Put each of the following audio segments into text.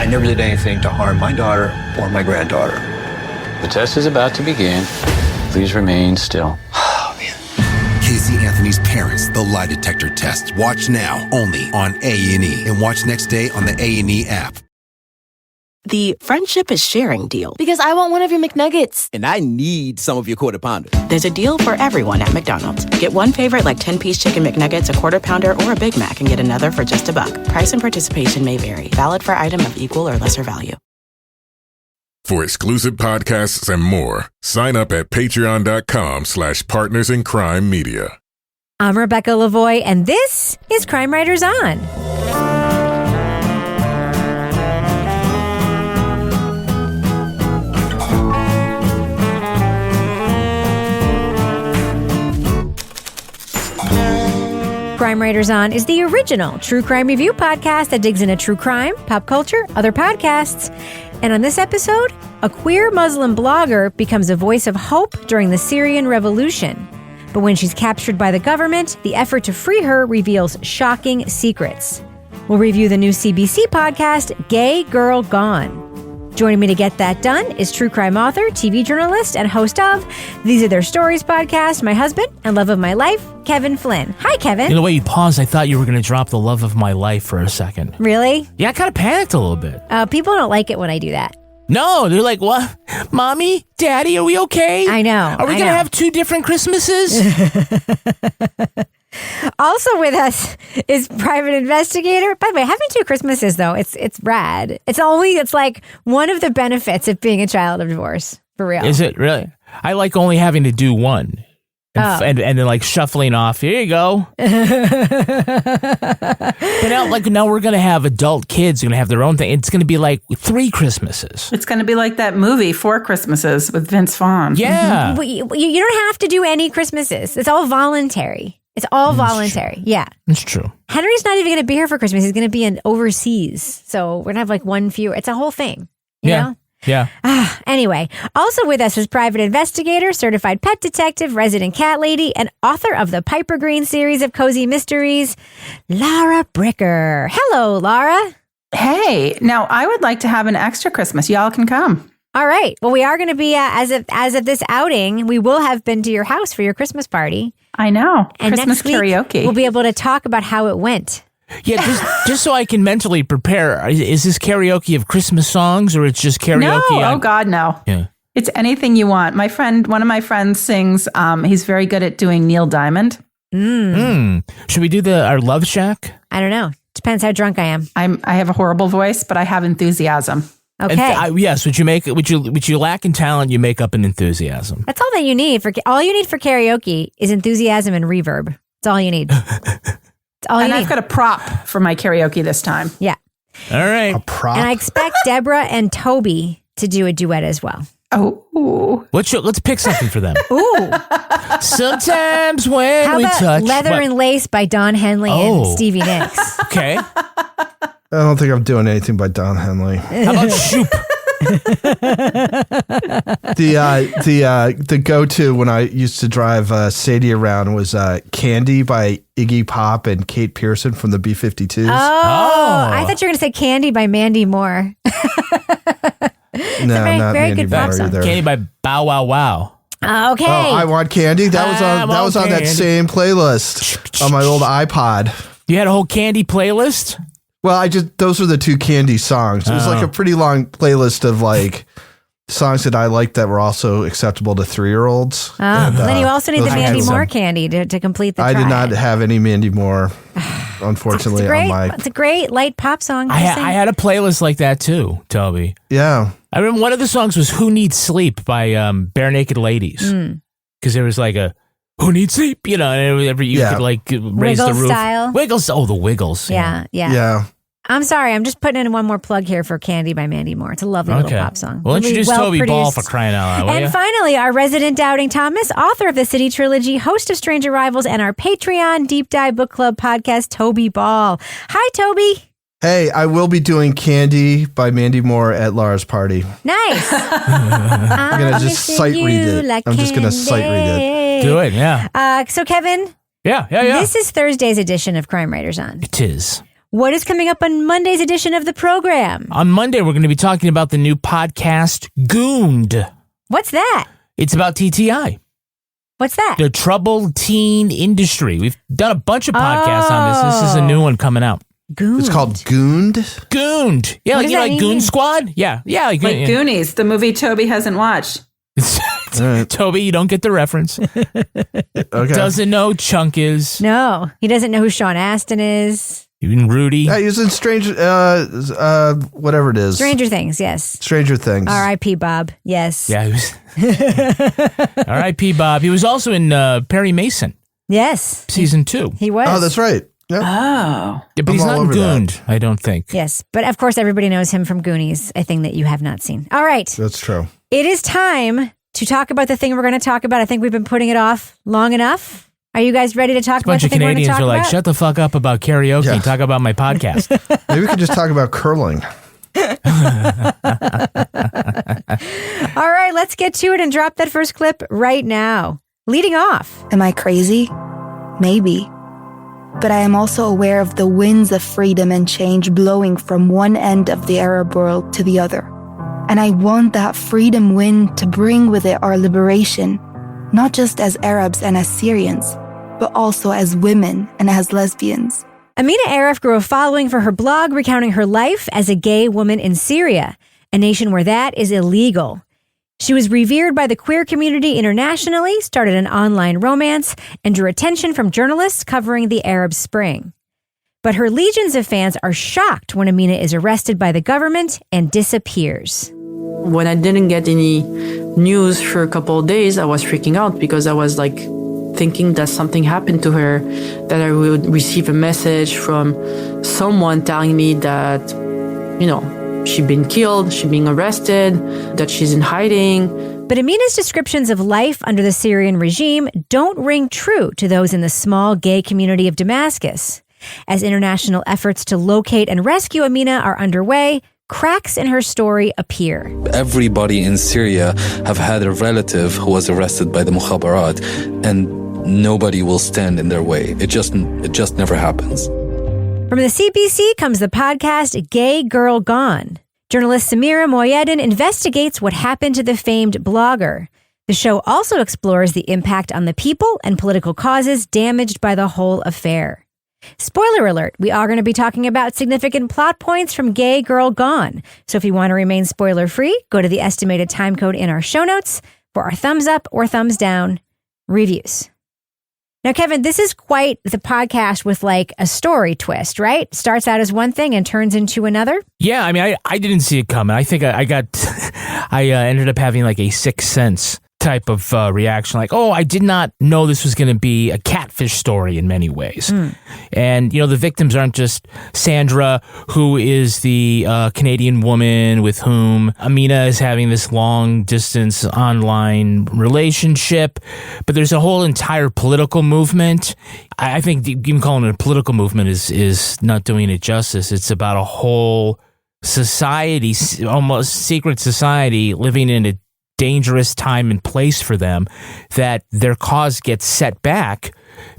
I never did anything to harm my daughter or my granddaughter. The test is about to begin. Please remain still. Casey Anthony's Parents, the lie detector test. Watch now, only on A&E. And watch next day on the A&E app. The friendship is sharing deal. Because I want one of your McNuggets. And I need some of your Quarter Pounder. There's a deal for everyone at McDonald's. Get one favorite like 10-piece chicken McNuggets, a Quarter Pounder, or a Big Mac, and get another for just $1. Price and participation may vary. Valid for item of equal or lesser value. For exclusive podcasts and more, sign up at patreon.com/partnersincrimemedia. I'm Rebecca Lavoie, and this is Crime Writers On. Crime Writers On is the original true crime review podcast that digs into true crime, pop culture, other podcasts. And on this episode, a queer Muslim blogger becomes a voice of hope during the Syrian revolution. But when she's captured by the government, the effort to free her reveals shocking secrets. We'll review the new CBC podcast, Gay Girl Gone. Joining me to get that done is true crime author, TV journalist, and host of These Are Their Stories podcast, my husband and love of my life, Kevin Flynn. Hi, Kevin. You know, the way you paused, I thought you were going to drop the love of my life for a second. Really? Yeah, I kind of panicked a little bit. People don't like it when I do that. No, they're like, what? Mommy? Daddy, are we okay? I know. Are we going to have two different Christmases? Also with us is private investigator. By the way, having two Christmases, though, it's rad. It's like one of the benefits of being a child of divorce, for real. Is it really? I like only having to do one. And then like shuffling off. Here you go. But now we're gonna have adult kids who are gonna have their own thing. It's gonna be like 3 Christmases. It's gonna be like that movie 4 Christmases with Vince Vaughn. Yeah. You don't have to do any Christmases. It's all voluntary. It's all voluntary. Yeah. It's true. Henry's not even gonna be here for Christmas. He's gonna be in overseas. So we're gonna have like one fewer. It's a whole thing. You know? Yeah. Anyway, also with us was private investigator, certified pet detective, resident cat lady, and author of the Piper Green series of cozy mysteries, Laura Bricker. Hello, Laura. Hey, now I would like to have an extra Christmas. Y'all can come. All right. Well, we are going to be, as of this outing, we will have been to your house for your Christmas party. I know. And Christmas next week, karaoke. we'll be able to talk about how it went. Yeah, just so I can mentally prepare. Is this karaoke of Christmas songs or it's just karaoke? No, oh God, no. Yeah. It's anything you want. One of my friends sings, he's very good at doing Neil Diamond. Should we do our Love Shack? I don't know. Depends how drunk I am. I have a horrible voice, but I have enthusiasm. Okay. Yes, would you lack in talent, you make up in enthusiasm. That's all that you need for karaoke is enthusiasm and reverb. That's all you need. I've got a prop for my karaoke this time. Yeah. All right. A prop. And I expect Deborah and Toby to do a duet as well. Oh. Let's pick something for them. Ooh. Sometimes when How we about touch. Leather and Lace by Don Henley and Stevie Nicks? Okay. I don't think I'm doing anything by Don Henley. How about Shoop? The go-to when I used to drive Sadie around was Candy by Iggy Pop and Kate Pearson from the B-52s. Oh, I thought you were going to say Candy by Mandy Moore. No, not very Mandy good pop Moore song. either. Candy by Bow Wow Wow. Okay. Oh, I Want Candy? That was on that same playlist on my old iPod. You had a whole Candy playlist? Well, those were the 2 Candy songs. It was like a pretty long playlist of like songs that I liked that were also acceptable to 3-year-olds. Then you also need the Mandy Moore Moore candy to complete the I tribe. did not have any Mandy Moore, unfortunately, on my... It's a great light pop song. I had a playlist like that too, Toby. Yeah. I remember one of the songs was Who Needs Sleep by Bare Naked Ladies. Because there was like a Who Needs Sleep, and you could like raise Wiggle the roof. style. Wiggles. Oh, the Wiggles. Yeah. I'm sorry. I'm just putting in one more plug here for Candy by Mandy Moore. It's a lovely little pop song. Well, Really introduce Toby produced. Ball for crying out loud, will And ya? finally, our resident Doubting Thomas, author of the City Trilogy, host of Strange Arrivals, and our Patreon Deep Dive Book Club podcast, Toby Ball. Hi, Toby. Hey, I will be doing Candy by Mandy Moore at Laura's party. Nice. I'm going to just sight read it. Like I'm just going to sight read it. Do it, yeah. So, Kevin. Yeah. This is Thursday's edition of Crime Writers On. It is. What is coming up on Monday's edition of the program? On Monday, we're going to be talking about the new podcast, Gooned. What's that? It's about TTI. What's that? The troubled teen industry. We've done a bunch of podcasts on this. This is a new one coming out. Gooned. It's called Gooned? Gooned. Yeah, What like, does that Goon mean? Squad? Yeah. Like Goonies, the movie Toby hasn't watched. Right. Toby, you don't get the reference. Okay. Doesn't know Chunk is. No, he doesn't know who Sean Astin is. Even Rudy. Yeah, he was in whatever it is. Stranger Things, yes. Stranger Things. R.I.P. Bob, yes. Yeah, he was. R.I.P. Bob. He was also in Perry Mason. Yes. Season 2. He was. Oh, that's right. Yep. Oh. Yeah, but I'm he's all not over Gooned, that. I don't think. Yes, but of course everybody knows him from Goonies, a thing that you have not seen. All right. That's true. It is time to talk about the thing we're going to talk about. I think we've been putting it off long enough. Are you guys ready to talk A bunch about of the thing we're going to Canadians talk are like, about? shut the fuck up about karaoke Yeah. and talk about my podcast. Maybe we could just talk about curling. All right, let's get to it and drop that first clip right now. Leading off. Am I crazy? Maybe. But I am also aware of the winds of freedom and change blowing from one end of the Arab world to the other. And I want that freedom wind to bring with it our liberation, not just as Arabs and as Syrians, but also as women and as lesbians. Amina Arraf grew a following for her blog recounting her life as a gay woman in Syria, a nation where that is illegal. She was revered by the queer community internationally, started an online romance, and drew attention from journalists covering the Arab Spring. But her legions of fans are shocked when Amina is arrested by the government and disappears. When I didn't get any news for a couple of days, I was freaking out because I was like thinking that something happened to her, that I would receive a message from someone telling me that, you know, she'd been killed, she'd been arrested, that she's in hiding. But Amina's descriptions of life under the Syrian regime don't ring true to those in the small gay community of Damascus. As international efforts to locate and rescue Amina are underway, cracks in her story appear. Everybody in Syria have had a relative who was arrested by the Mukhabarat, and nobody will stand in their way. It just never happens. From the CBC comes the podcast Gay Girl Gone. Journalist Samira Mohyeddin investigates what happened to the famed blogger. The show also explores the impact on the people and political causes damaged by the whole affair. Spoiler alert, we are going to be talking about significant plot points from Gay Girl Gone. So if you want to remain spoiler-free, go to the estimated time code in our show notes for our thumbs up or thumbs down reviews. Now, Kevin, this is quite the podcast with like a story twist, right? Starts out as one thing and turns into another. Yeah, I mean, I didn't see it coming. I think I ended up having like a Sixth Sense type of reaction, like, oh, I did not know this was going to be a catfish story in many ways. And, you know, the victims aren't just Sandra, who is the Canadian woman with whom Amina is having this long distance online relationship, but there's a whole entire political movement. I think even calling it a political movement is not doing it justice. It's about a whole society, almost secret society, living in a dangerous time and place for them, that their cause gets set back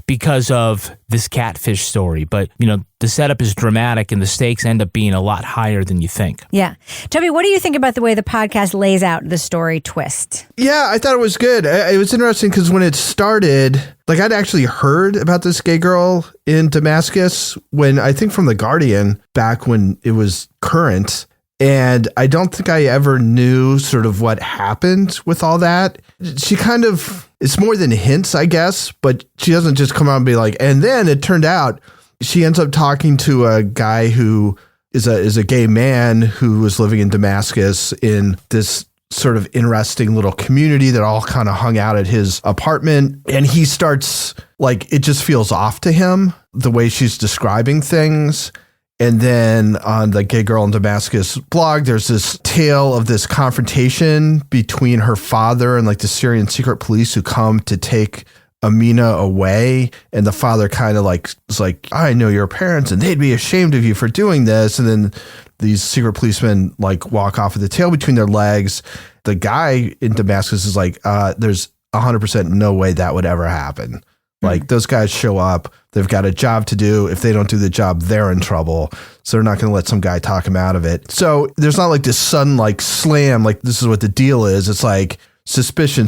because of this catfish story. But, you know, the setup is dramatic and the stakes end up being a lot higher than you think. Yeah. Toby, what do you think about the way the podcast lays out the story twist? Yeah, I thought it was good. It was interesting because when it started, like I'd actually heard about this gay girl in Damascus when I think from The Guardian back when it was current. And I don't think I ever knew sort of what happened with all that. She kind of, it's more than hints, I guess, but she doesn't just come out and be like, and then it turned out she ends up talking to a guy who is a gay man who was living in Damascus in this sort of interesting little community that all kind of hung out at his apartment. And he starts like, it just feels off to him, the way she's describing things. And then on the Gay Girl in Damascus blog, there's this tale of this confrontation between her father and like the Syrian secret police who come to take Amina away. And the father kind of like is like, I know your parents and they'd be ashamed of you for doing this. And then these secret policemen like walk off with the tail between their legs. The guy in Damascus is like, there's 100% no way that would ever happen. Like those guys show up, they've got a job to do. If they don't do the job, they're in trouble. So they're not going to let some guy talk them out of it. So there's not like this sudden like slam, like this is what the deal is. It's like suspicion.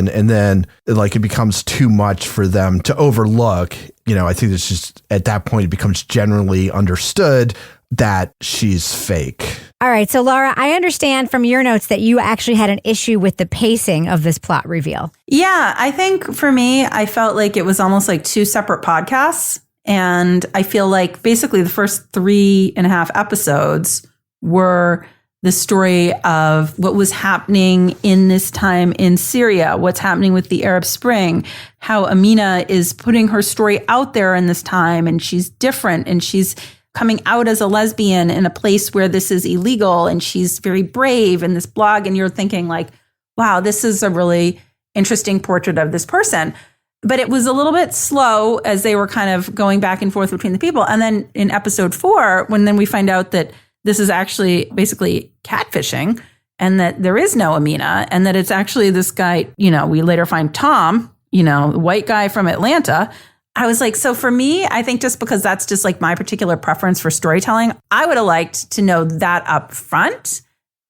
And then it becomes too much for them to overlook. I think it's just at that point, it becomes generally understood that she's fake. All right. So, Laura, I understand from your notes that you actually had an issue with the pacing of this plot reveal. Yeah, I think for me, I felt like it was almost like two separate podcasts. And I feel like basically the first 3.5 episodes were the story of what was happening in this time in Syria, what's happening with the Arab Spring, how Amina is putting her story out there in this time, and she's different, and she's coming out as a lesbian in a place where this is illegal, and she's very brave in this blog, and you're thinking like, wow, this is a really interesting portrait of this person. But it was a little bit slow as they were kind of going back and forth between the people. And then in episode 4, when then we find out that this is actually basically catfishing and that there is no Amina and that it's actually this guy, we later find Tom, the white guy from Atlanta. I was like, so for me, I think just because that's just like my particular preference for storytelling, I would have liked to know that up front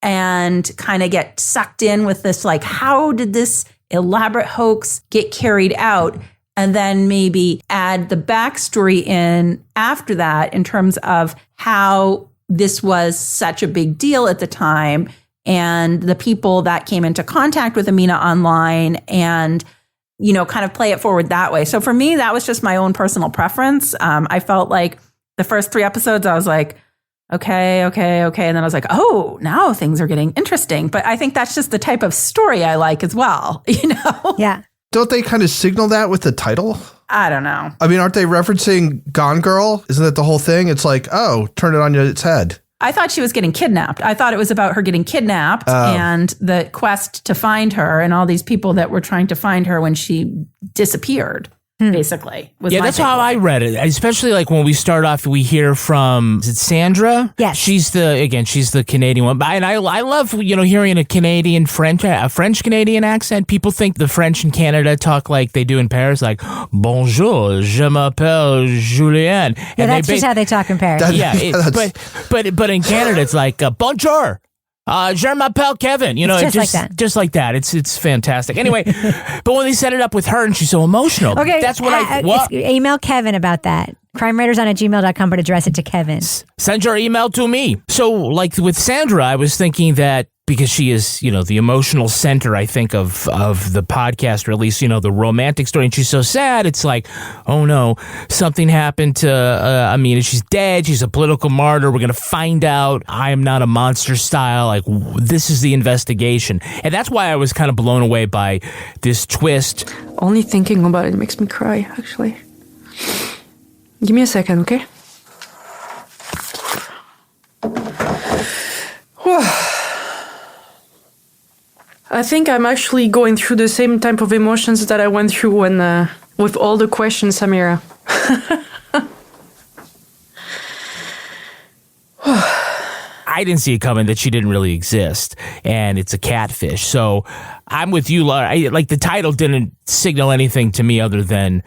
and kind of get sucked in with this, like, how did this elaborate hoax get carried out? And then maybe add the backstory in after that in terms of how this was such a big deal at the time and the people that came into contact with Amina online and kind of play it forward that way. So for me, that was just my own personal preference. I felt like the first 3 episodes, I was like, okay. And then I was like, oh, now things are getting interesting. But I think that's just the type of story I like as well, Yeah. Don't they kind of signal that with the title? I don't know. I mean, aren't they referencing Gone Girl? Isn't that the whole thing? It's like, oh, turn it on its head. I thought she was getting kidnapped. I thought it was about her getting kidnapped and the quest to find her and all these people that were trying to find her when she disappeared, basically. That's how I read it. Especially like when we start off, we hear from, is it Sandra? Yes. She's the Canadian one. And I love, hearing a French-Canadian accent. People think the French in Canada talk like they do in Paris, like, bonjour, je m'appelle Julien. Yeah, that's just how they talk in Paris. But in Canada, it's like, bonjour. Je m'appelle Kevin. Just like that. It's fantastic. Anyway, but when they set it up with her and she's so emotional, okay, that's what email Kevin about that. CrimeWritersOn@gmail.com, but address it to Kevin. Send your email to me. So, like with Sandra, I was thinking that because she is, the emotional center, I think, of the podcast, or at least, the romantic story, and she's so sad, it's like, oh no, something happened to Amina. She's dead. She's a political martyr. We're going to find out. I am not a monster style. Like, this is the investigation. And that's why I was kind of blown away by this twist. Only thinking about it makes me cry, actually. Give me a second, okay? I think I'm actually going through the same type of emotions that I went through when with all the questions, Samira. I didn't see it coming that she didn't really exist, and it's a catfish. So I'm with you, Laura. The title didn't signal anything to me other than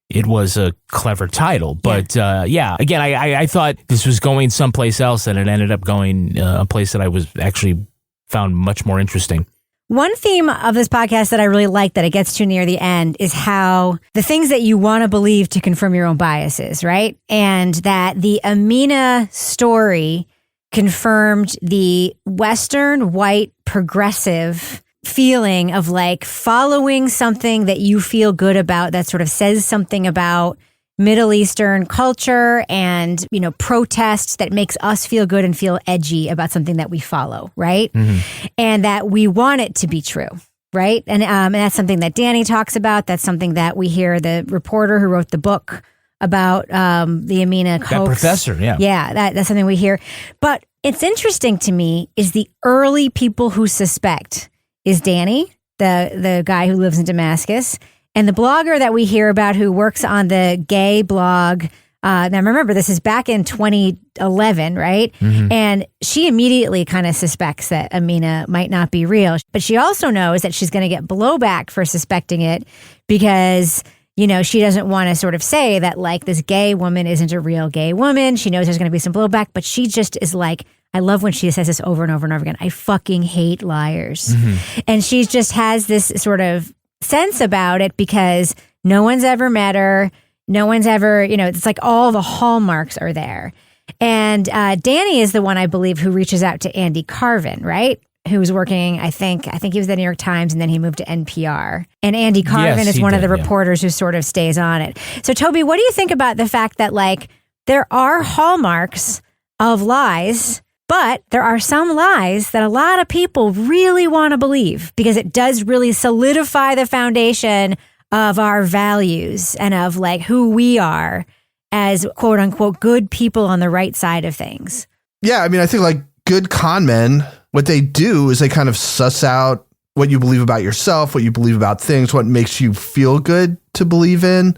it was a clever title. But again, I thought this was going someplace else, and it ended up going a place that I was actually found much more interesting. One theme of this podcast that I really like that it gets to near the end is how the things that you want to believe to confirm your own biases, right? And that the Amina story confirmed the Western white progressive feeling of like following something that you feel good about that sort of says something about Middle Eastern culture and, protests that makes us feel good and feel edgy about something that we follow, right? Mm-hmm. And that we want it to be true, right? And that's something that Danny talks about. That's something that we hear the reporter who wrote the book about the Amina hoax. That professor, yeah. Yeah, that's something we hear. But it's interesting to me is the early people who suspect is Danny, the guy who lives in Damascus, and the blogger that we hear about who works on the gay blog Now remember, this is back in 2011, right? Mm-hmm. And she immediately kind of suspects that Amina might not be real. But she also knows that she's going to get blowback for suspecting it because, she doesn't want to sort of say that like this gay woman isn't a real gay woman. She knows there's going to be some blowback, but she just is like, I love when she says this over and over and over again. I fucking hate liars. Mm-hmm. And she just has this sort of sense about it because no one's ever met her. No one's ever, it's like all the hallmarks are there. And Danny is the one, I believe, who reaches out to Andy Carvin, right? Who was working, I think he was at the New York Times and then he moved to NPR. And Andy Carvin is one of the reporters who sort of stays on it. So Toby, what do you think about the fact that like there are hallmarks of lies, but there are some lies that a lot of people really want to believe because it does really solidify the foundation of our values and of like who we are as quote unquote good people on the right side of things. Yeah, I mean, I think like good con men, what they do is they kind of suss out what you believe about yourself, what you believe about things, what makes you feel good to believe in.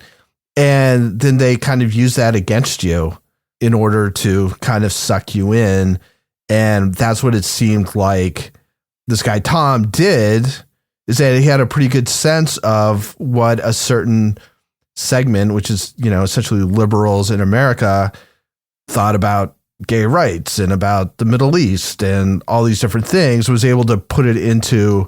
And then they kind of use that against you in order to kind of suck you in. And that's what it seemed like this guy Tom did, is that he had a pretty good sense of what a certain segment, which is, essentially liberals in America, thought about gay rights and about the Middle East and all these different things, was able to put it into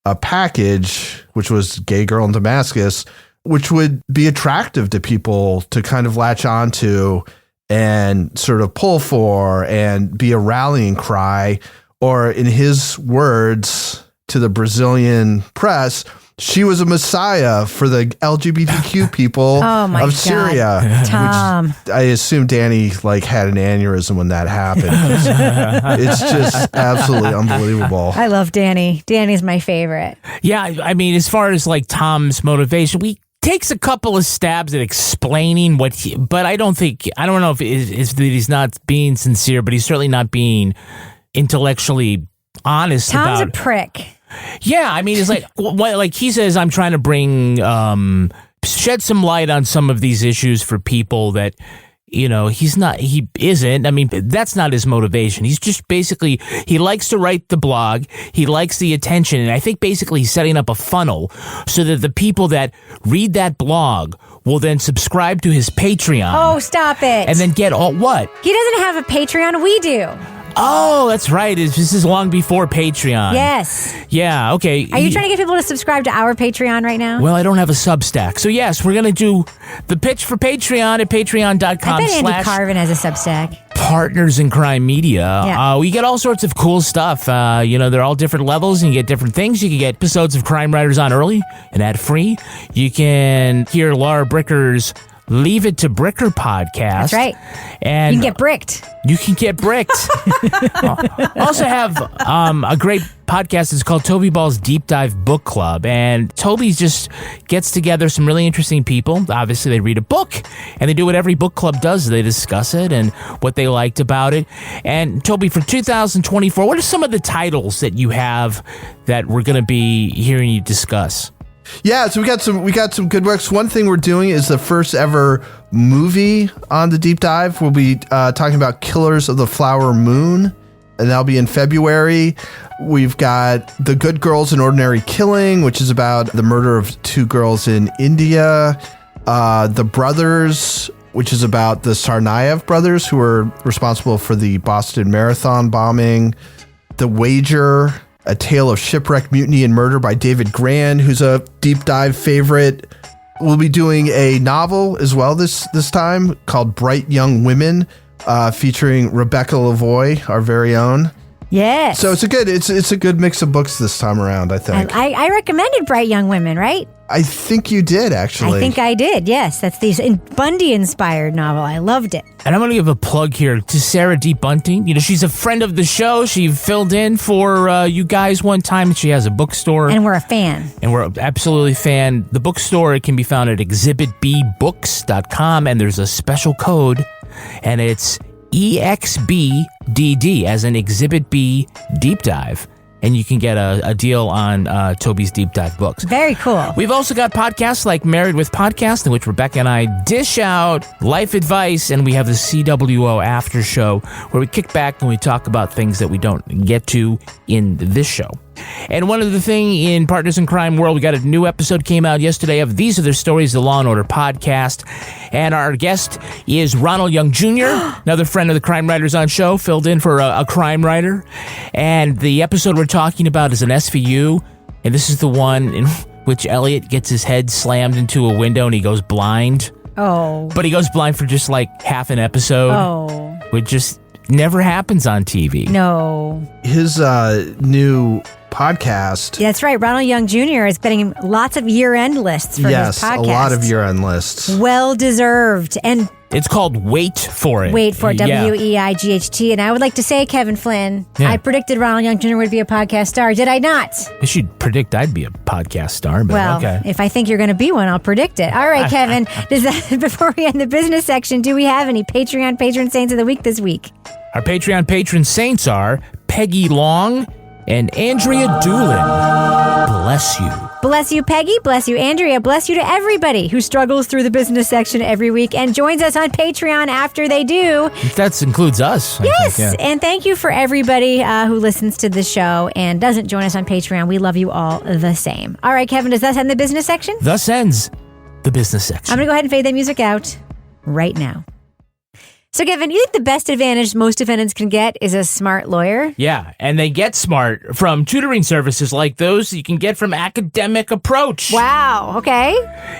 a package, which was Gay Girl in Damascus, which would be attractive to people to kind of latch onto and sort of pull for and be a rallying cry. Or in his words to the Brazilian press, she was a messiah for the LGBTQ people of Syria. Tom. Which I assume Danny had an aneurysm when that happened. It's just absolutely unbelievable. I love Danny. Danny's my favorite. Yeah, I mean, as far as Tom's motivation, we takes a couple of stabs at explaining but I don't know if it's that he's not being sincere, but he's certainly not being intellectually honest about it. Tom's a prick. Yeah, I mean, it's like he says, I'm trying to bring, shed some light on some of these issues for people that, he isn't. I mean, that's not his motivation. He's just basically, he likes to write the blog. He likes the attention. And I think basically he's setting up a funnel so that the people that read that blog will then subscribe to his Patreon. Oh, stop it. And then get all what? He doesn't have a Patreon. We do. Oh, that's right. This is long before Patreon. Yes. Yeah, okay. Are you trying to get people to subscribe to our Patreon right now? Well, I don't have a Substack. So yes, we're going to do the pitch for Patreon at patreon.com/. I bet Andy Carvin has a Substack. Partners in Crime Media. Yeah. We get all sorts of cool stuff. They're all different levels and you get different things. You can get episodes of Crime Writers on early and ad-free. You can hear Laura Bricker's Leave It to Bricker podcast. That's right. And you can get bricked. You can get bricked. Also have a great podcast. It's called Toby Ball's Deep Dive Book Club. And Toby just gets together some really interesting people. Obviously, they read a book and they do what every book club does. They discuss it and what they liked about it. And Toby, for 2024, what are some of the titles that you have that we're going to be hearing you discuss? Yeah, so we got some good works. One thing we're doing is the first ever movie on the deep dive. We'll be talking about Killers of the Flower Moon, and that'll be in February. We've got The Good Girls in Ordinary Killing, which is about the murder of two girls in India. The Brothers, which is about the Tsarnaev brothers, who were responsible for the Boston Marathon bombing. The Wager, A Tale of Shipwreck, Mutiny, and Murder by David Gran, who's a deep dive favorite. We'll be doing a novel as well this time called Bright Young Women, featuring Rebecca Lavoie, our very own. Yes. So it's a good mix of books this time around, I think. I recommended Bright Young Women, right? I think you did, actually. I think I did, yes. That's the Bundy-inspired novel. I loved it. And I'm going to give a plug here to Sarah D. Bunting. She's a friend of the show. She filled in for you guys one time. She has a bookstore. And we're a fan. And we're absolutely a fan. The bookstore, it can be found at exhibitbbooks.com, and there's a special code, and it's EXBDD, as in Exhibit B Deep Dive. and you can get a deal on Toby's Deep Dive books. Very cool. We've also got podcasts like Married with Podcast, in which Rebecca and I dish out life advice, and we have the CWO After Show, where we kick back and we talk about things that we don't get to in this show. And one other thing in Partners in Crime world, we got a new episode came out yesterday of These Are the Stories, the Law & Order podcast. And our guest is Ronald Young Jr., another friend of the Crime Writers on show, filled in for a crime writer. And the episode we're talking about is an SVU. And this is the one in which Elliot gets his head slammed into a window and he goes blind. Oh. But he goes blind for just like half an episode. Oh. Which just never happens on TV. No. His new podcast. That's right. Ronald Young Jr. is getting lots of year-end lists for his podcast. Yes, a lot of year-end lists. Well-deserved. And it's called Wait For It. Wait For It, WEIGHT. And I would like to say, Kevin Flynn, I predicted Ronald Young Jr. would be a podcast star. Did I not? I should predict I'd be a podcast star, but well, okay. If I think you're going to be one, I'll predict it. All right, Kevin. Before we end the business section, do we have any Patreon patron saints of the week this week? Our Patreon patron saints are Peggy Long and Andrea Doolin. Bless you. Bless you, Peggy. Bless you, Andrea. Bless you to everybody who struggles through the business section every week and joins us on Patreon after they do. That includes us. Yes. I think, yeah. And thank you for everybody who listens to the show and doesn't join us on Patreon. We love you all the same. All right, Kevin, does that end the business section? Thus ends the business section. I'm going to go ahead and fade that music out right now. So, Kevin, you think the best advantage most defendants can get is a smart lawyer? Yeah, and they get smart from tutoring services like those you can get from Academic Approach. Wow, okay.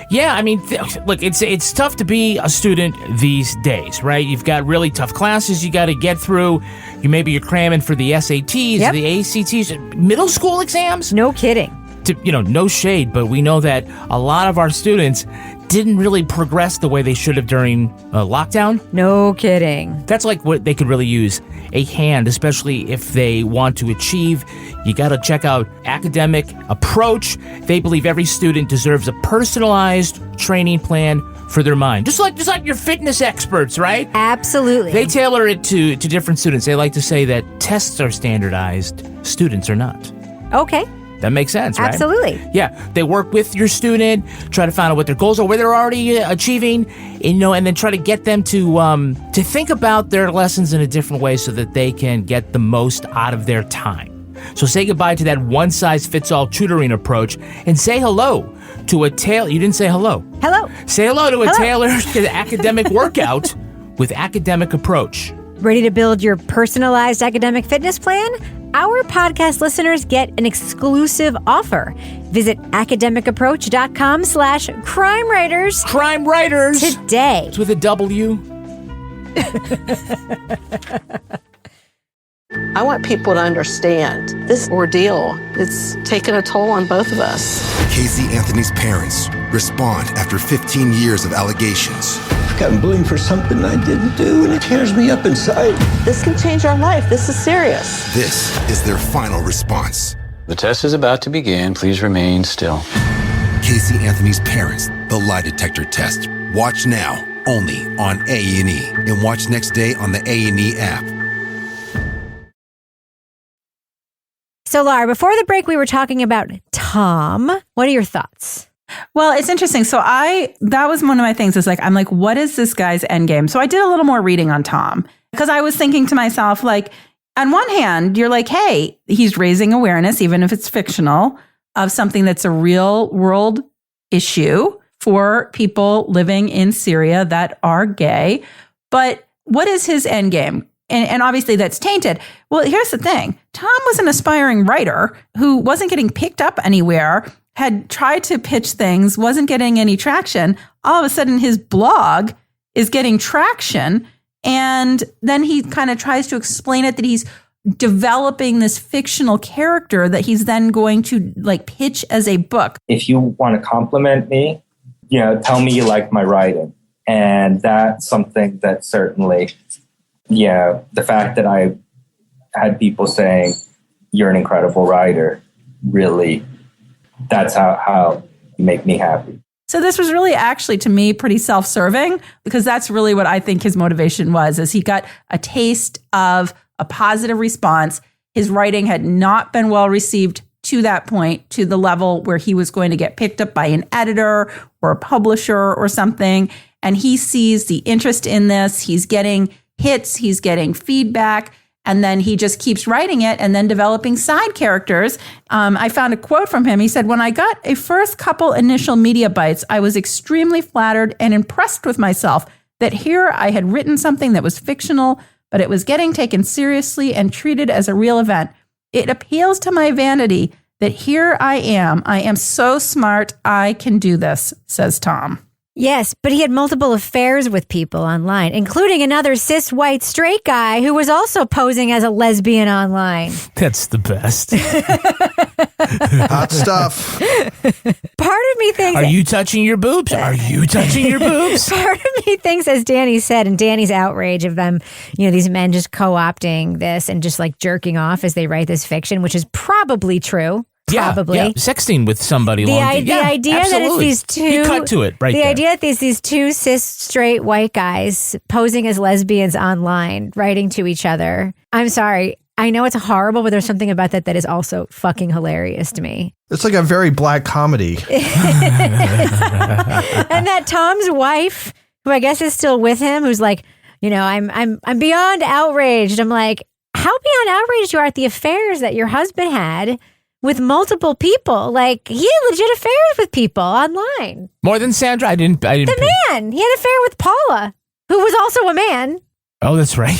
Yeah, I mean, look, it's tough to be a student these days, right? You've got really tough classes you got to get through. Maybe you're cramming for the SATs, the ACTs, middle school exams. No kidding. No shade, but we know that a lot of our students didn't really progress the way they should have during lockdown. No kidding. That's like what they could really use a hand, especially if they want to achieve. You got to check out Academic Approach. They believe every student deserves a personalized training plan for their mind. Just like your fitness experts, right? Absolutely. They tailor it to different students. They like to say that tests are standardized, students are not. Okay. That makes sense, right? Absolutely. Yeah, they work with your student, try to find out what their goals are, where they're already achieving, and then try to get them to think about their lessons in a different way so that they can get the most out of their time. So say goodbye to that one-size-fits-all tutoring approach and say hello to a You didn't say hello. Hello. Say hello to a tailored academic workout with Academic Approach. Ready to build your personalized academic fitness plan? Our podcast listeners get an exclusive offer. Visit academicapproach.com/crime writers. Crime writers. Today. It's with a W. I want people to understand this ordeal. It's taken a toll on both of us. Casey Anthony's parents respond after 15 years of allegations. I've gotten blamed for something I didn't do, and it tears me up inside. This can change our life. This is serious. This is their final response. The test is about to begin. Please remain still. Casey Anthony's parents, the lie detector test. Watch now, only on A&E. And watch next day on the A&E app. So, Laura, before the break, we were talking about Tom. What are your thoughts? Well, it's interesting. So that was one of my things is I'm like, what is this guy's end game? So I did a little more reading on Tom because I was thinking to myself, like, on one hand, you're like, hey, he's raising awareness, even if it's fictional, of something that's a real world issue for people living in Syria that are gay. But what is his end game? And obviously that's tainted. Well, here's the thing. Tom was an aspiring writer who wasn't getting picked up anywhere, had tried to pitch things, wasn't getting any traction. All of a sudden, his blog is getting traction. And then he kind of tries to explain it that he's developing this fictional character that he's then going to pitch as a book. If you want to compliment me, tell me you like my writing. And that's something that certainly... the fact that I had people saying, you're an incredible writer, really, that's how you make me happy. So this was really actually, to me, pretty self-serving because that's really what I think his motivation was, is he got a taste of a positive response. his writing had not been well received to that point, to the level where he was going to get picked up by an editor or a publisher or something. And he sees the interest in this. He's getting hits, he's getting feedback, and then he just keeps writing it and then developing side characters. I found a quote from him. He said, "When I got a first couple initial media bites, I was extremely flattered and impressed with myself that here I had written something that was fictional, but it was getting taken seriously and treated as a real event. It appeals to my vanity that here I am so smart, I can do this," says Tom. Yes, but he had multiple affairs with people online, including another cis white straight guy who was also posing as a lesbian online. That's the best. Hot stuff. Part of me thinks... Are you touching your boobs? Are you touching your boobs? Part of me thinks, as Danny said, and Danny's outrage of them, these men just co-opting this and just like jerking off as they write this fiction, which is probably true. Probably. Yeah, sexting with somebody. The idea absolutely. that it's these two... You cut to it right The there. idea that these two cis straight white guys posing as lesbians online, writing to each other. I'm sorry. I know it's horrible, but there's something about that is also fucking hilarious to me. It's like a very black comedy. And that Tom's wife, who I guess is still with him, who's like, I'm beyond outraged. I'm like, how beyond outraged you are at the affairs that your husband had with multiple people? Like, he had legit affairs with people online. More than Sandra? I didn't. The man. He had an affair with Paula, who was also a man. Oh, that's right.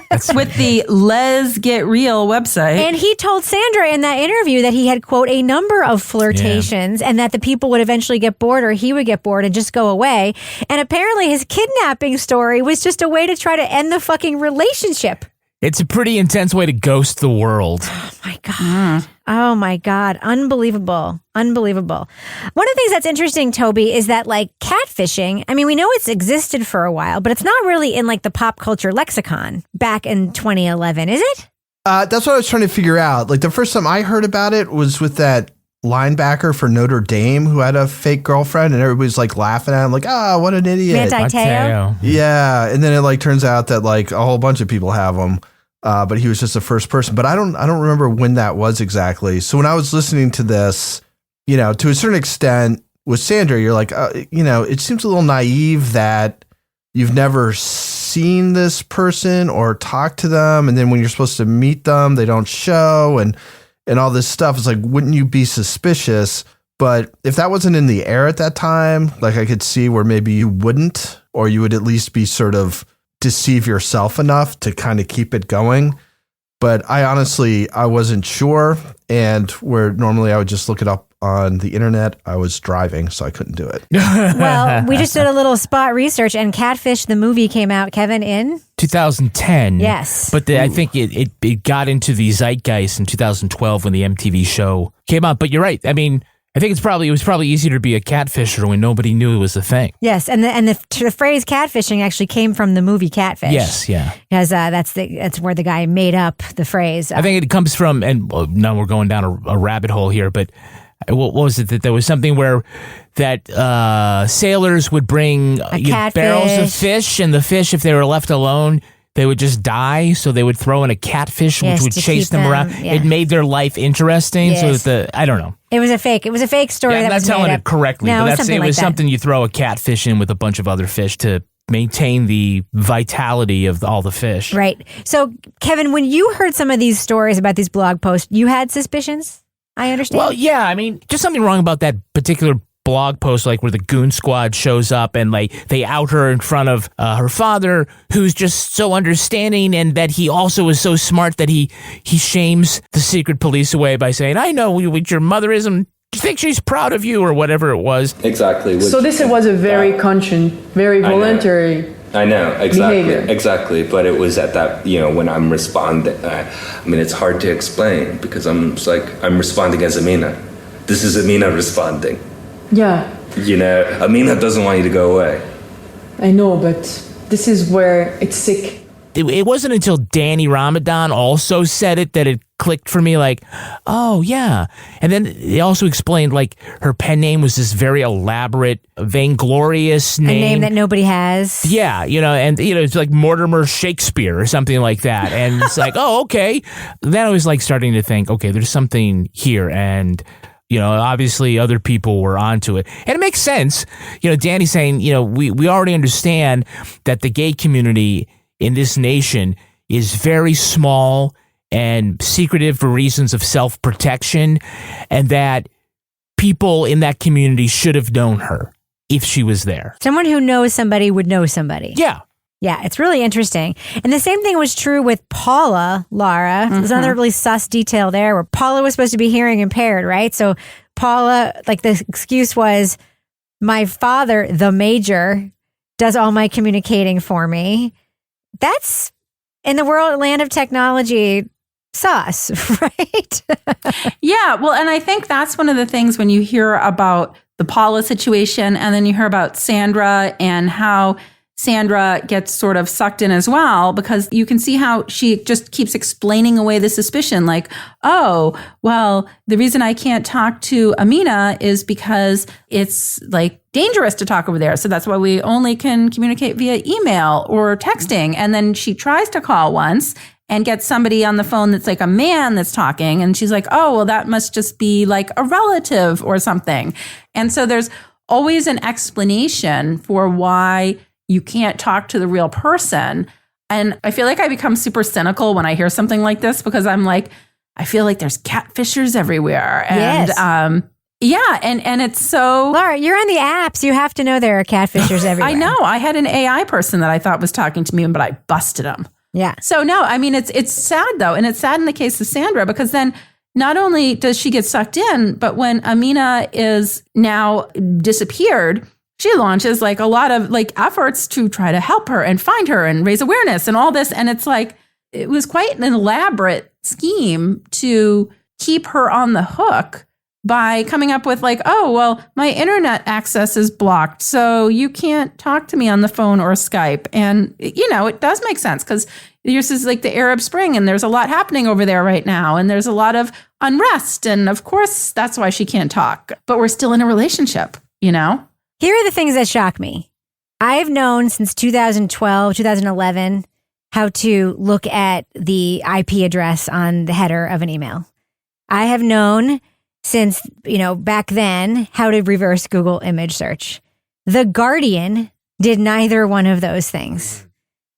That's with the Les Get Real website. And he told Sandra in that interview that he had, quote, a number of flirtations and that the people would eventually get bored or he would get bored and just go away. And apparently his kidnapping story was just a way to try to end the fucking relationship. It's a pretty intense way to ghost the world. Oh, my God. Oh, my God. Unbelievable. Unbelievable. One of the things that's interesting, Toby, is that like catfishing, I mean, we know it's existed for a while, but it's not really in like the pop culture lexicon back in 2011, is it? That's what I was trying to figure out. Like the first time I heard about it was with that linebacker for Notre Dame who had a fake girlfriend and everybody's like laughing at him like, what an idiot. Mateo. Yeah. And then it like turns out that like a whole bunch of people have them. But he was just the first person. But I don't remember when that was exactly. So when I was listening to this, to a certain extent with Sandra, you're like, it seems a little naive that you've never seen this person or talked to them. And then when you're supposed to meet them, they don't show and all this stuff. It's like, wouldn't you be suspicious? But if that wasn't in the air at that time, like I could see where maybe you wouldn't, or you would at least be sort of deceive yourself enough to kind of keep it going. But I wasn't sure. And where normally I would just look it up on the internet, I was driving, so I couldn't do it. Well, we just did a little spot research and Catfish, the movie, came out, Kevin, in 2010. Yes. But I think it got into the zeitgeist in 2012 when the MTV show came out. But you're right. I mean, I think it was probably easier to be a catfisher when nobody knew it was a thing. Yes, and the phrase catfishing actually came from the movie Catfish. Yes, yeah. Because that's where the guy made up the phrase. I think it comes from, and now we're going down a rabbit hole here, but what was it that there was something where that sailors would bring barrels of fish, and the fish, if they were left alone, they would just die, so they would throw in a catfish, which would chase them around. Yeah. It made their life interesting, so that I don't know. It was a fake story. Yeah, I'm not telling it correctly, no, but it was something you throw a catfish in with a bunch of other fish to maintain the vitality of all the fish. Right. So, Kevin, when you heard some of these stories about these blog posts, you had suspicions? I understand. Well, yeah. I mean, just something wrong about that particular blog post, like where the goon squad shows up and like they out her in front of her father, who's just so understanding, and that he also is so smart that he shames the secret police away by saying, "I know what your mother is, and I think she's proud of you," or whatever it was. Exactly. So this was a very conscious, very voluntary. I know, exactly, behavior. Exactly. But it was at that, when I'm responding. I mean, it's hard to explain because I'm responding as Amina. This is Amina responding. Yeah. Amina doesn't want you to go away. I know, but this is where it's sick. It wasn't until Danny Ramadan also said it that it clicked for me, like, oh yeah. And then they also explained like her pen name was this very elaborate, vainglorious name. A name that nobody has. Yeah, and it's like Mortimer Shakespeare or something like that. And it's like, oh, okay. Then I was like starting to think, okay, there's something here. And obviously other people were onto it. And it makes sense. Danny's saying, we already understand that the gay community in this nation is very small and secretive for reasons of self-protection, and that people in that community should have known her if she was there. Someone who knows somebody would know somebody. Yeah. Yeah, it's really interesting. And the same thing was true with Paula, Lara. There's another really sus detail there where Paula was supposed to be hearing impaired, right? So Paula, like the excuse was, my father, the major, does all my communicating for me. That's, in the land of technology, sus, right? Yeah, well, and I think that's one of the things when you hear about the Paula situation and then you hear about Sandra and how Sandra gets sort of sucked in as well, because you can see how she just keeps explaining away the suspicion, like, oh, well, the reason I can't talk to Amina is because it's like dangerous to talk over there. So that's why we only can communicate via email or texting. And then she tries to call once and gets somebody on the phone that's like a man that's talking. And she's like, oh, well, that must just be like a relative or something. And so there's always an explanation for why you can't talk to the real person. And I feel like I become super cynical when I hear something like this, because I'm like, I feel like there's catfishers everywhere. And yes. Yeah, and it's so... Laura, you're on the apps. You have to know there are catfishers everywhere. I know. I had an AI person that I thought was talking to me, but I busted him. Yeah. So no, I mean, it's sad though. And it's sad in the case of Sandra, because then not only does she get sucked in, but when Amina is now disappeared, she launches like a lot of like efforts to try to help her and find her and raise awareness and all this. And it's like, it was quite an elaborate scheme to keep her on the hook by coming up with like, oh, well, my internet access is blocked, so you can't talk to me on the phone or Skype. And, it does make sense, because this is like the Arab Spring and there's a lot happening over there right now. And there's a lot of unrest. And of course, that's why she can't talk. But we're still in a relationship, Here are the things that shock me. I've known since 2012, 2011, how to look at the IP address on the header of an email. I have known since, back then, how to reverse Google image search. The Guardian did neither one of those things.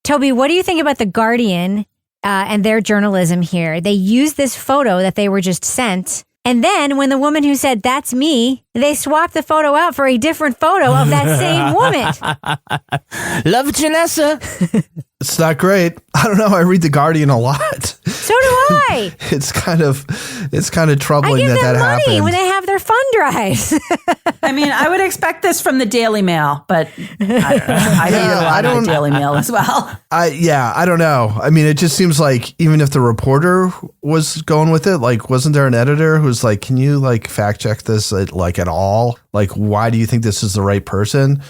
Toby, what do you think about The Guardian and their journalism here? They used this photo that they were just sent, and then when the woman who said, that's me, they swapped the photo out for a different photo of that same woman. Love Janessa. It's not great. I don't know. I read The Guardian a lot. So do I. It's kind of troubling that money happened. when they have their fund drives. I mean, I would expect this from the Daily Mail, but I don't know. I read a lot of the Daily Mail as well. I don't know. I mean, it just seems like even if the reporter was going with it, like, wasn't there an editor who's like, can you like fact check this at all? Like, why do you think this is the right person?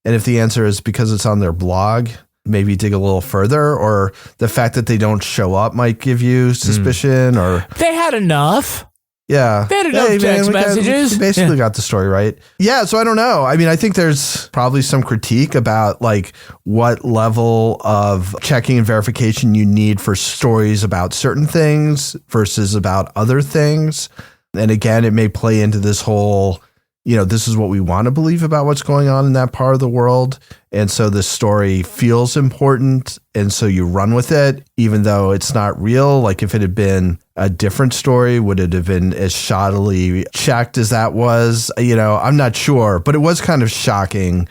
And if the answer is because it's on their blog, maybe dig a little further, or the fact that they don't show up might give you suspicion, or they had enough. Yeah. They had enough text messages. We basically got the story right. Yeah. So I don't know. I mean, I think there's probably some critique about like what level of checking and verification you need for stories about certain things versus about other things. And again, it may play into this whole, this is what we want to believe about what's going on in that part of the world. And so this story feels important. And so you run with it, even though it's not real. Like if it had been a different story, would it have been as shoddily checked as that was? I'm not sure, but it was kind of shocking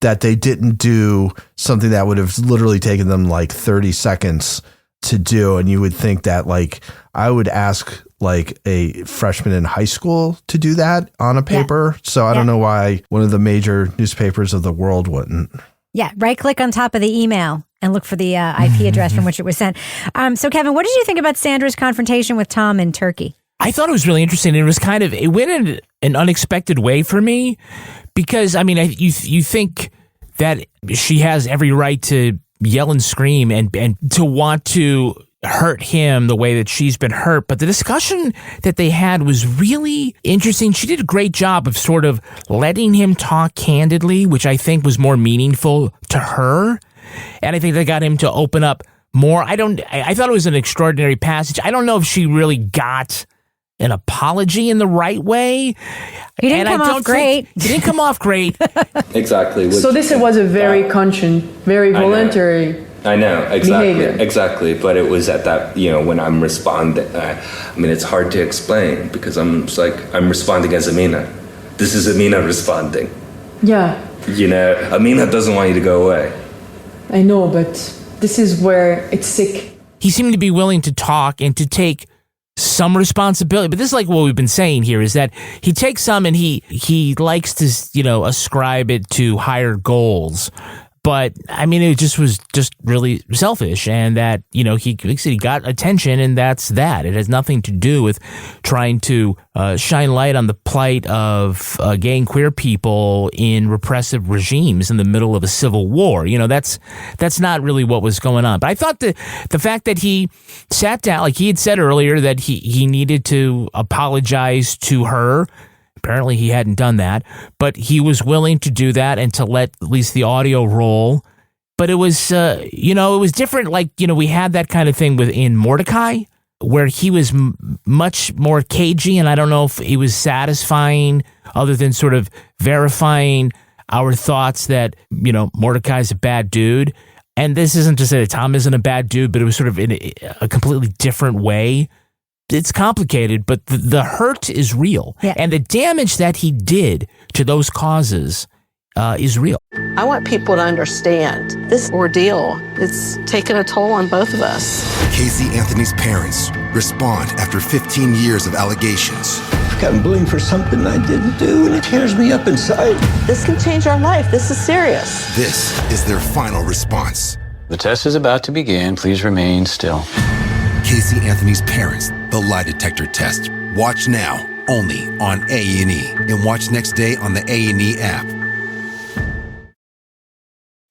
that they didn't do something that would have literally taken them like 30 seconds to do. And you would think that like, I would ask like a freshman in high school to do that on a paper. Yeah. So I don't know why one of the major newspapers of the world wouldn't. Yeah. Right click on top of the email and look for the IP address from which it was sent. So Kevin, what did you think about Sandra's confrontation with Tom in Turkey? I thought it was really interesting. It was it went in an unexpected way for me because, I mean, you think that she has every right to yell and scream and to want to hurt him the way that she's been hurt. But the discussion that they had was really interesting. She did a great job of sort of letting him talk candidly, which I think was more meaningful to her. And I think they got him to open up more. I thought it was an extraordinary passage. I don't know if she really got an apology in the right way. He didn't come off great. He didn't come off great. Exactly. So this was a very conscious, very voluntary. I know, exactly, behavior. exactly. But it was at that, when I'm responding, it's hard to explain because I'm responding as Amina. This is Amina responding. Yeah. Amina doesn't want you to go away. I know, but this is where it's sick. He seemed to be willing to talk and to take some responsibility. But this is like what we've been saying here, is that he takes some and he likes to, ascribe it to higher goals. But it just was just really selfish, and that, he got attention, and that's that. It has nothing to do with trying to shine light on the plight of gay and queer people in repressive regimes in the middle of a civil war. That's not really what was going on. But I thought the fact that he sat down, like he had said earlier, that he needed to apologize to her. Apparently he hadn't done that, but he was willing to do that and to let at least the audio roll. But it was, it was different. Like, we had that kind of thing within Mordecai, where he was much more cagey, and I don't know if he was satisfying other than sort of verifying our thoughts that, Mordecai's a bad dude. And this isn't to say that Tom isn't a bad dude, but it was sort of in a completely different way. It's complicated, but the hurt is real. Yeah. And the damage that he did to those causes is real. I want people to understand this ordeal. It's taken a toll on both of us. Casey Anthony's parents respond after 15 years of allegations. I've gotten blamed for something I didn't do, and it tears me up inside. This can change our life. This is serious. This is their final response. The test is about to begin. Please remain still. Casey Anthony's parents, the lie detector test. Watch now, only on A&E. And watch next day on the A&E app.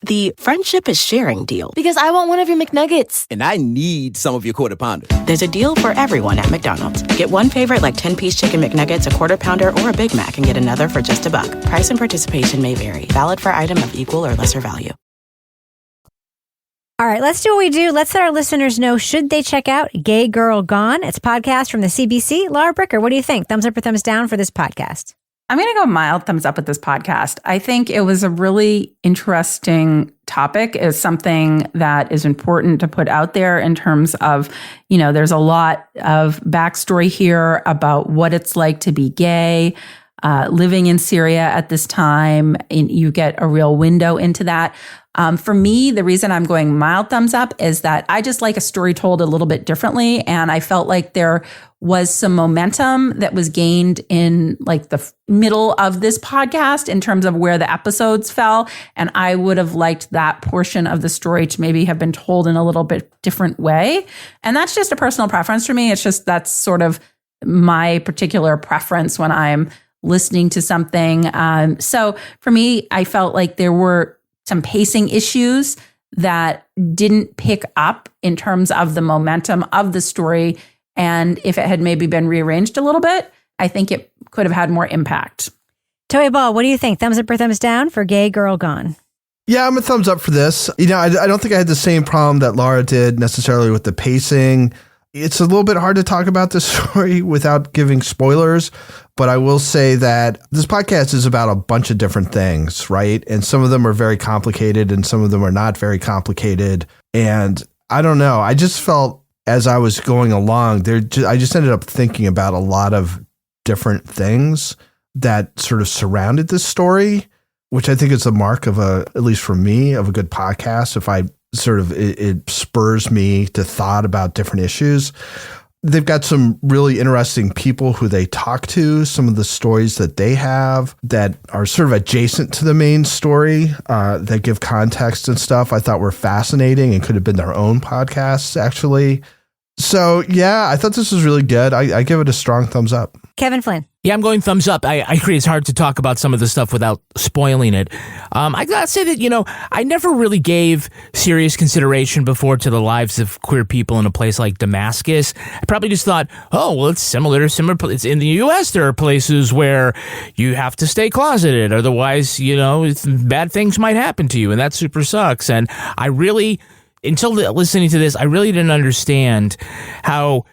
The friendship is sharing deal. Because I want one of your McNuggets. And I need some of your Quarter Pounder. There's a deal for everyone at McDonald's. Get one favorite like 10-piece chicken McNuggets, a Quarter Pounder, or a Big Mac, and get another for just $1. Price and participation may vary. Valid for item of equal or lesser value. All right, let's do what we do. Let's let our listeners know, should they check out Gay Girl Gone? It's a podcast from the CBC. Laura Bricker, what do you think? Thumbs up or thumbs down for this podcast? I'm going to go mild thumbs up with this podcast. I think it was a really interesting topic. It's something that is important to put out there in terms of, there's a lot of backstory here about what it's like to be gay, living in Syria at this time. And you get a real window into that. For me, the reason I'm going mild thumbs up is that I just like a story told a little bit differently. And I felt like there was some momentum that was gained in like the middle of this podcast in terms of where the episodes fell. And I would have liked that portion of the story to maybe have been told in a little bit different way. And that's just a personal preference for me. It's just, that's sort of my particular preference when I'm listening to something. So for me, I felt like there were some pacing issues that didn't pick up in terms of the momentum of the story. And if it had maybe been rearranged a little bit, I think it could have had more impact. Toby Ball, what do you think? Thumbs up or thumbs down for Gay Girl Gone? Yeah, I'm a thumbs up for this. I don't think I had the same problem that Laura did necessarily with the pacing. It's a little bit hard to talk about this story without giving spoilers, but I will say that this podcast is about a bunch of different things, right? And some of them are very complicated and some of them are not very complicated. And I don't know. I just felt as I was going along, I just ended up thinking about a lot of different things that sort of surrounded this story, which I think is the mark of at least for me, of a good podcast. If I sort of, it spurs me to thought about different issues. They've got some really interesting people who they talk to, some of the stories that they have that are sort of adjacent to the main story, that give context and stuff I thought were fascinating and could have been their own podcasts, actually. So, yeah, I thought this was really good. I give it a strong thumbs up. Kevin Flynn. Yeah, I'm going thumbs up. I agree. It's hard to talk about some of the stuff without spoiling it. I gotta say that, I never really gave serious consideration before to the lives of queer people in a place like Damascus. I probably just thought, oh, well, it's similar. It's in the U.S. There are places where you have to stay closeted. Otherwise, bad things might happen to you, and that super sucks. And I really, until listening to this, I really didn't understand how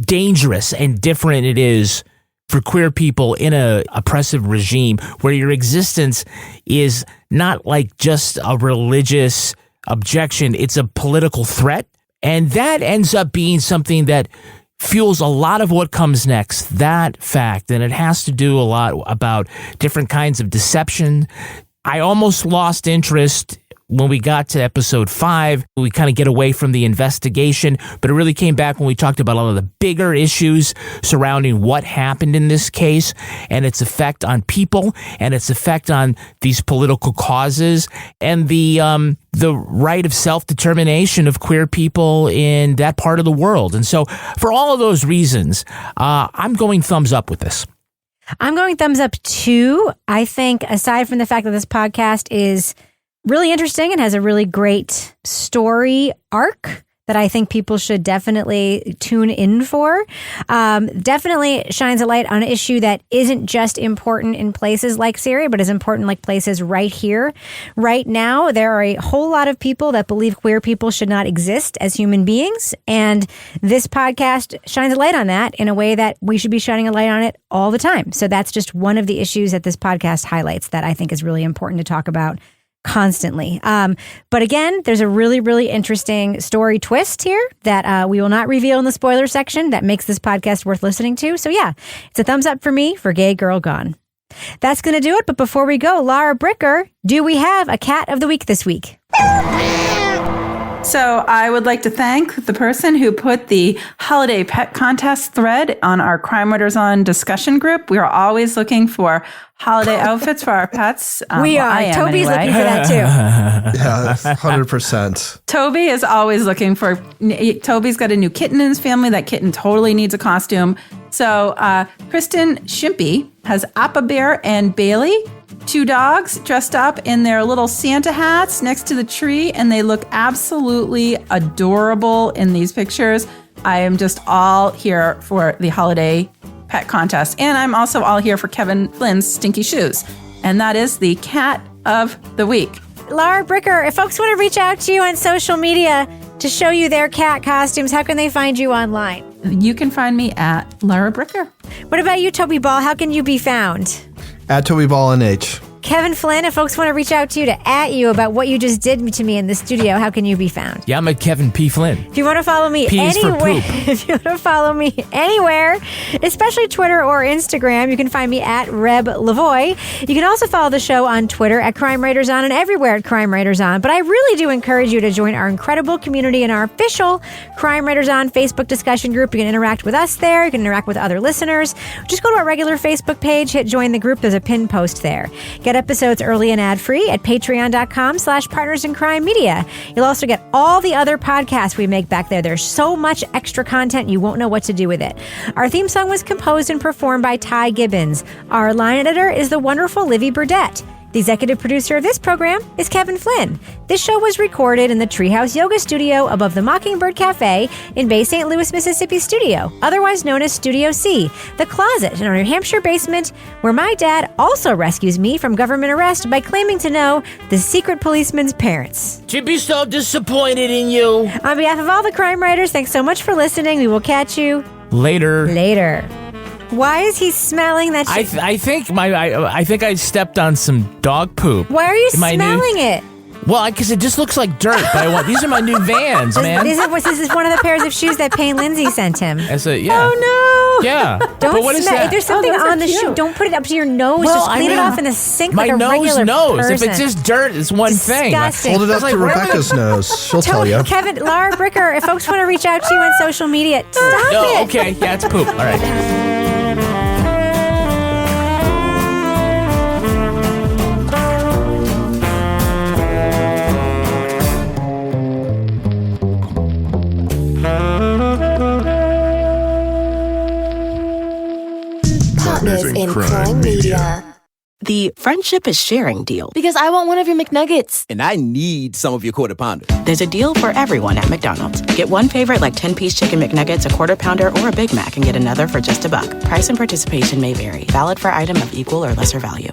dangerous and different it is for queer people in a oppressive regime where your existence is not like just a religious objection, it's a political threat. And that ends up being something that fuels a lot of what comes next, that fact. And it has to do a lot about different kinds of deception. I almost lost interest when we got to episode 5. We kind of get away from the investigation, but it really came back when we talked about all of the bigger issues surrounding what happened in this case and its effect on people and its effect on these political causes and the right of self-determination of queer people in that part of the world. And so for all of those reasons, I'm going thumbs up with this. I'm going thumbs up too. I think aside from the fact that this podcast is really interesting and has a really great story arc that I think people should definitely tune in for. Definitely shines a light on an issue that isn't just important in places like Syria, but is important like places right here. Right now, there are a whole lot of people that believe queer people should not exist as human beings. And this podcast shines a light on that in a way that we should be shining a light on it all the time. So that's just one of the issues that this podcast highlights that I think is really important to talk about constantly. But again, there's a really, really interesting story twist here that we will not reveal in the spoiler section that makes this podcast worth listening to. So yeah, it's a thumbs up for me for Gay Girl Gone. That's going to do it. But before we go, Laura Bricker, do we have a cat of the week this week? So I would like to thank the person who put the holiday pet contest thread on our Crime Writers On discussion group. We are always looking for holiday outfits for our pets. We are. Toby's looking for that too. Yeah, 100%. Toby is always looking for. Toby's got a new kitten in his family. That kitten totally needs a costume. So Kristen Shimpey has Appa Bear and Bailey, 2 dogs dressed up in their little Santa hats next to the tree, and they look absolutely adorable in these pictures. I am just all here for the holiday pet contest. And I'm also all here for Kevin Flynn's stinky shoes. And that is the cat of the week. Laura Bricker, if folks want to reach out to you on social media to show you their cat costumes, how can they find you online? You can find me at Laura Bricker. What about you, Toby Ball? How can you be found? At Toby Ball NH. Kevin Flynn, if folks want to reach out to you to at you about what you just did to me in the studio, how can you be found? Yeah, I'm at Kevin P. Flynn. If you want to follow me anywhere, especially Twitter or Instagram, you can find me at Reb Lavoie. You can also follow the show on Twitter at Crime Writers On and everywhere at Crime Writers On. But I really do encourage you to join our incredible community in our official Crime Writers On Facebook discussion group. You can interact with us there. You can interact with other listeners. Just go to our regular Facebook page, hit join the group. There's a pinned post there. Get episodes early and ad-free at patreon.com/partnersincrimemedia. You'll also get all the other podcasts we make back there. There's so much extra content, you won't know what to do with it. Our theme song was composed and performed by Ty Gibbons. Our line editor is the wonderful Livy Burdett. The executive producer of this program is Kevin Flynn. This show was recorded in the Treehouse Yoga Studio above the Mockingbird Cafe in Bay St. Louis, Mississippi studio, otherwise known as Studio C, the closet in our New Hampshire basement where my dad also rescues me from government arrest by claiming to know the secret policeman's parents. She'd be so disappointed in you. On behalf of all the crime writers, thanks so much for listening. We will catch you later. Why is he smelling that shit? I think I stepped on some dog poop. Why are you smelling it? Well, because it just looks like dirt. But these are my new Vans, man. This is one of the pairs of shoes that Payne Lindsay sent him. Yeah. Oh no! Yeah. Don't what is smell. that? If there's something on the shoe, don't put it up to your nose. Well, just clean it off in the sink like a regular nose. person. If it's just dirt, it's one Disgusting. thing. Hold it up to Rebecca's nose. She'll tell you. Kevin, Laura Bricker, if folks want to reach out to you on social media, stop it. Okay. Yeah, it's poop. All right. partners in crime media. The friendship is sharing deal. Because I want one of your McNuggets. And I need some of your Quarter Pounder. There's a deal for everyone at McDonald's. Get one favorite like 10-piece chicken McNuggets, a Quarter Pounder, or a Big Mac and get another for just $1. Price and participation may vary. Valid for item of equal or lesser value.